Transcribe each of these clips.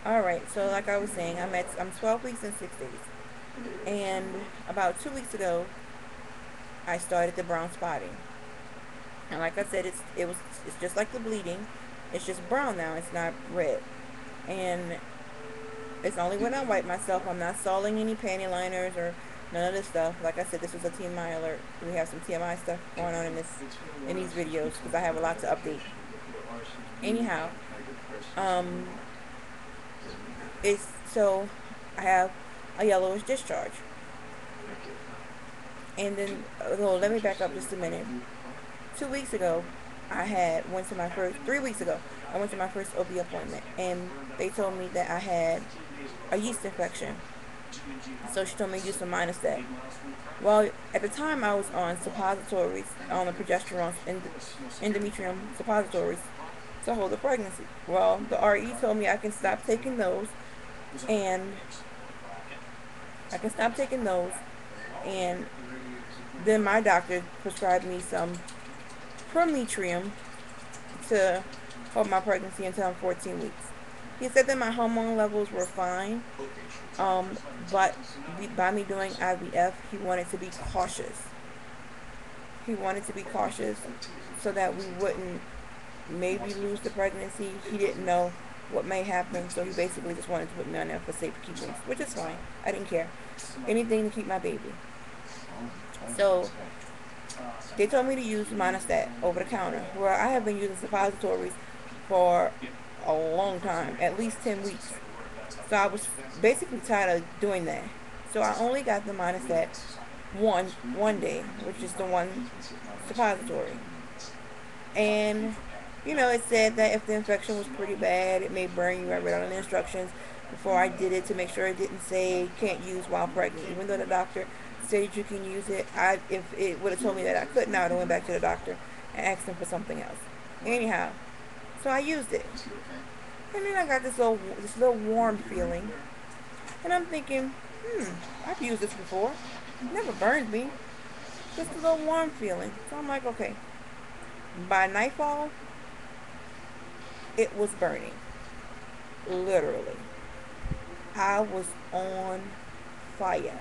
Alright, so like I was saying, I'm 12 weeks and 6 days. And about 2 weeks ago, I started the brown spotting. And like I said, it's just like the bleeding. It's just brown now. It's not red. And it's only when I wipe myself. I'm not soiling any panty liners or none of this stuff. Like I said, this was a TMI alert. We have some TMI stuff going on in these videos because I have a lot to update. Anyhow, um, it's so I have a yellowish discharge. And then, oh, let me back up just a minute. 2 weeks ago, went to my first 3 weeks ago. I went to my first OB appointment, and they told me that I had a yeast infection. So she told me to use some Monistat. Well, at the time I was on suppositories, on the progesterone and endometrium suppositories to hold the pregnancy. Well, the RE told me I can stop taking those, and I can stop taking those, and then my doctor prescribed me some metrium to hold my pregnancy until I'm 14 weeks. He said that my hormone levels were fine, but by me doing IVF, he wanted to be cautious. He wanted to be cautious so that we wouldn't maybe lose the pregnancy. He didn't know what may happen, so he basically just wanted to put me on there for safekeeping, which is fine. I didn't care. Anything to keep my baby. So they told me to use Monistat over the counter. Well, I have been using suppositories for a long time, at least 10 weeks. So I was basically tired of doing that. So I only got the Monistat one day, which is the one suppository. And it said that if the infection was pretty bad, it may burn you. I read all the instructions before I did it to make sure it didn't say can't use while pregnant. Even though the doctor said you can use it, if it would have told me that I couldn't, I would have went back to the doctor and asked him for something else. Anyhow, so I used it, and then I got this little warm feeling, and I'm thinking, I've used this before. It never burned me. Just a little warm feeling. So I'm like, okay. By nightfall, it was burning. Literally. I was on fire.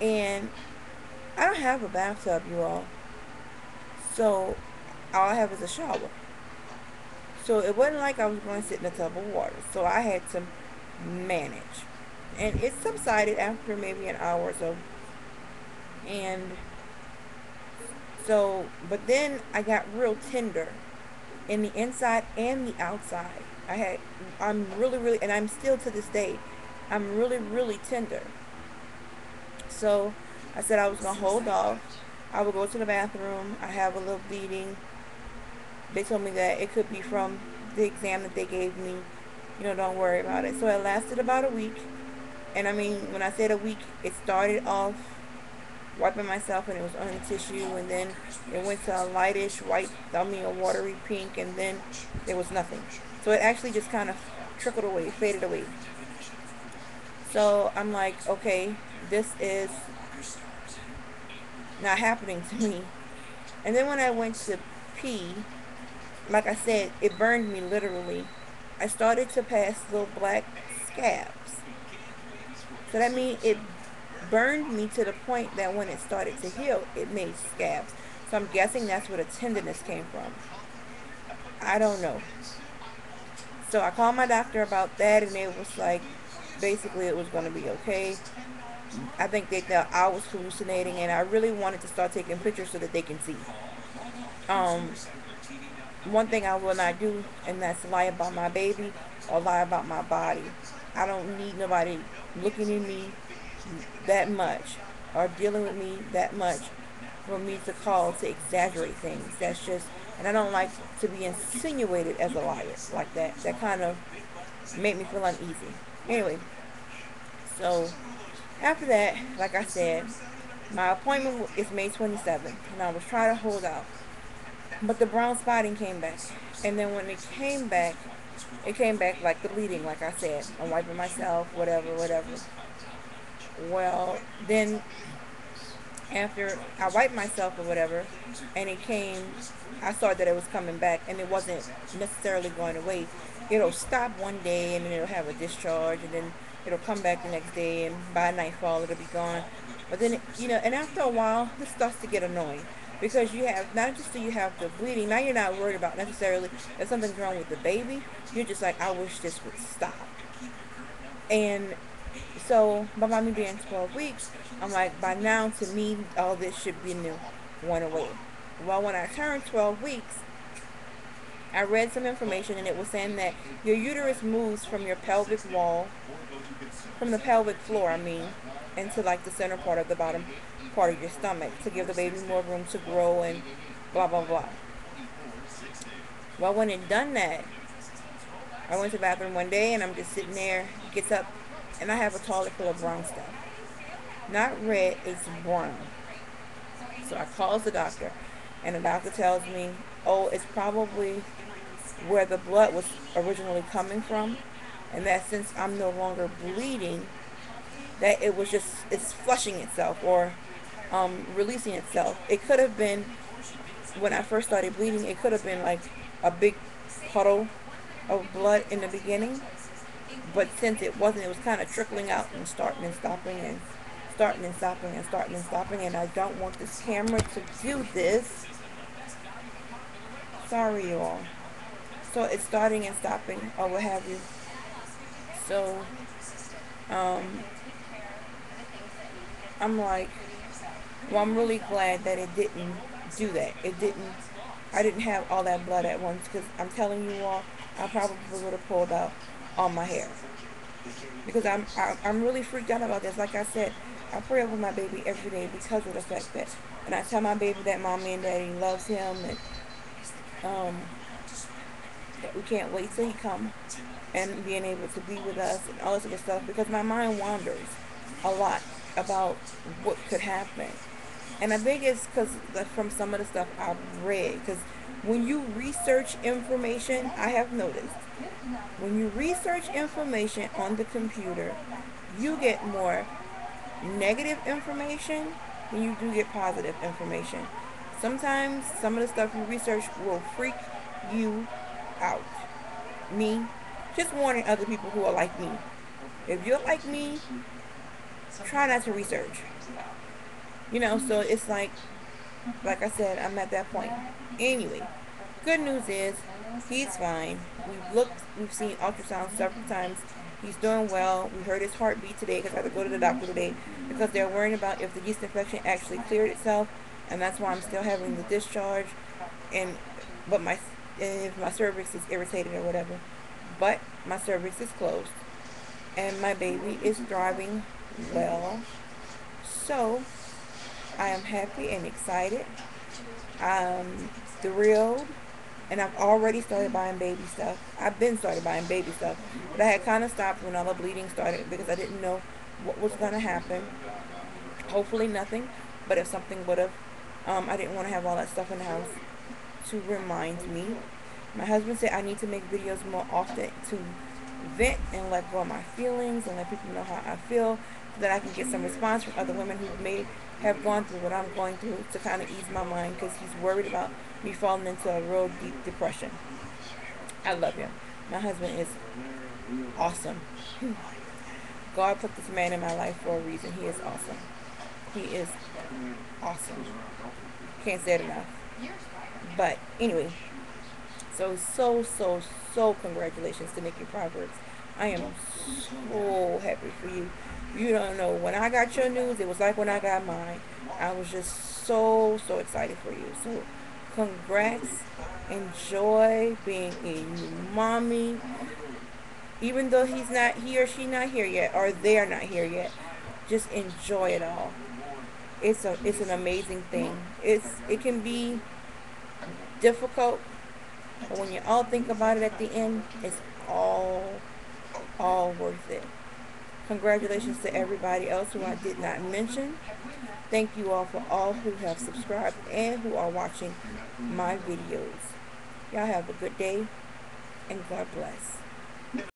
And I don't have a bathtub, you all. So all I have is a shower. So it wasn't like I was going to sit in a tub of water. So I had to manage. And it subsided after maybe an hour or so. And so, but then I got real tender in the inside and the outside. I'm really, and I'm still to this day, I'm really tender. So I said I was going to hold off. I would go to the bathroom. I have a little bleeding. They told me that it could be from the exam that they gave me. Don't worry about it. So it lasted about a week. And I mean, when I said a week, it started off wiping myself and it was on the tissue, and then it went to a lightish white, a watery pink, and then there was nothing. So it actually just kind of trickled away, faded away. So I'm like, okay, this is not happening to me. And then when I went to pee, like I said, it burned me literally. I started to pass little black scabs. So that means it burned me to the point that when it started to heal, it made scabs. So I'm guessing that's where the tenderness came from. I don't know. So I called my doctor about that, and it was like, basically it was going to be okay. I think they thought I was hallucinating, and I really wanted to start taking pictures so that they can see. One thing I will not do, and that's lie about my baby or lie about my body. I don't need nobody looking at me that much or dealing with me that much for me to call to exaggerate things. That's just, and I don't like to be insinuated as a liar like that. That kind of made me feel uneasy. Anyway, so after that, like I said, my appointment is May 27th, and I was trying to hold out. But the brown spotting came back. And then when it came back like the bleeding, like I said. I'm wiping myself, whatever. Well, then After I wiped myself or whatever, and it came, I saw that it was coming back, and it wasn't necessarily going away. It'll stop one day, and then it'll have a discharge, and then it'll come back the next day, and by nightfall it'll be gone. But then, and after a while, this starts to get annoying because you have, not just do you have the bleeding, now you're not worried about necessarily that something's wrong with the baby. You're just like, I wish this would stop. And so, by me being 12 weeks, I'm like, by now, to me, all this should be new, went away. Well, when I turned 12 weeks, I read some information, and it was saying that your uterus moves from your pelvic wall, from the pelvic floor, into like the center part of the bottom part of your stomach to give the baby more room to grow and blah, blah, blah. Well, when it done that, I went to the bathroom one day, and I'm just sitting there, gets up, and I have a toilet full of brown stuff. Not red, it's brown. So I calls the doctor, and the doctor tells me, oh, it's probably where the blood was originally coming from, and that since I'm no longer bleeding, that it was just, it's flushing itself, or releasing itself. It could have been, when I first started bleeding, it could have been like a big puddle of blood in the beginning, but since it wasn't, it was kind of trickling out and starting and stopping and starting and stopping and starting and stopping, and I don't want this camera to do this. Sorry, you all. So it's starting and stopping, or what have you. So, I'm like, well, I'm really glad that it didn't do that. I didn't have all that blood at once, because I'm telling you all, I probably would have pulled out all my hair. Because I'm really freaked out about this. Like I said, I pray over my baby every day because of the fact that, and I tell my baby that mommy and daddy loves him, and that we can't wait till he come and being able to be with us and all this other stuff, because my mind wanders a lot about what could happen. And I think it's because from some of the stuff I've read, because when you research information, I have noticed, when you research information on the computer, you get more negative information than you do get positive information. Sometimes some of the stuff you research will freak you out. Me, just warning other people who are like me. If you're like me, try not to research. So it's like I said, I'm at that point. Anyway, good news is he's fine. We've seen ultrasound several times. He's doing well. We heard his heartbeat today because I had to go to the doctor today because they're worrying about if the yeast infection actually cleared itself, and that's why I'm still having the discharge. But if my cervix is irritated or whatever, but my cervix is closed, and my baby is thriving well. So I am happy and excited. I'm thrilled. And I've already started buying baby stuff. I've been started buying baby stuff. But I had kind of stopped when all the bleeding started because I didn't know what was going to happen. Hopefully nothing. But if something would have, I didn't want to have all that stuff in the house to remind me. My husband said I need to make videos more often to vent and let go of my feelings and let people know how I feel, so that I can get some response from other women who may have gone through what I'm going through, to kind of ease my mind, because he's worried about me falling into a real deep depression. I love him. My husband is awesome. God put this man in my life for a reason. He is awesome. He is awesome. Can't say it enough. But anyway, so congratulations to Nikki Proverbs. I am so happy for you. You don't know, when I got your news, it was like when I got mine. I was just so excited for you. So congrats. Enjoy being a new mommy. Even though he or she not here yet, or they're not here yet, just enjoy it all. It's an amazing thing. It can be difficult, but when you all think about it at the end, it's all worth it. Congratulations to everybody else who I did not mention. Thank you all for all who have subscribed and who are watching my videos. Y'all have a good day, and God bless.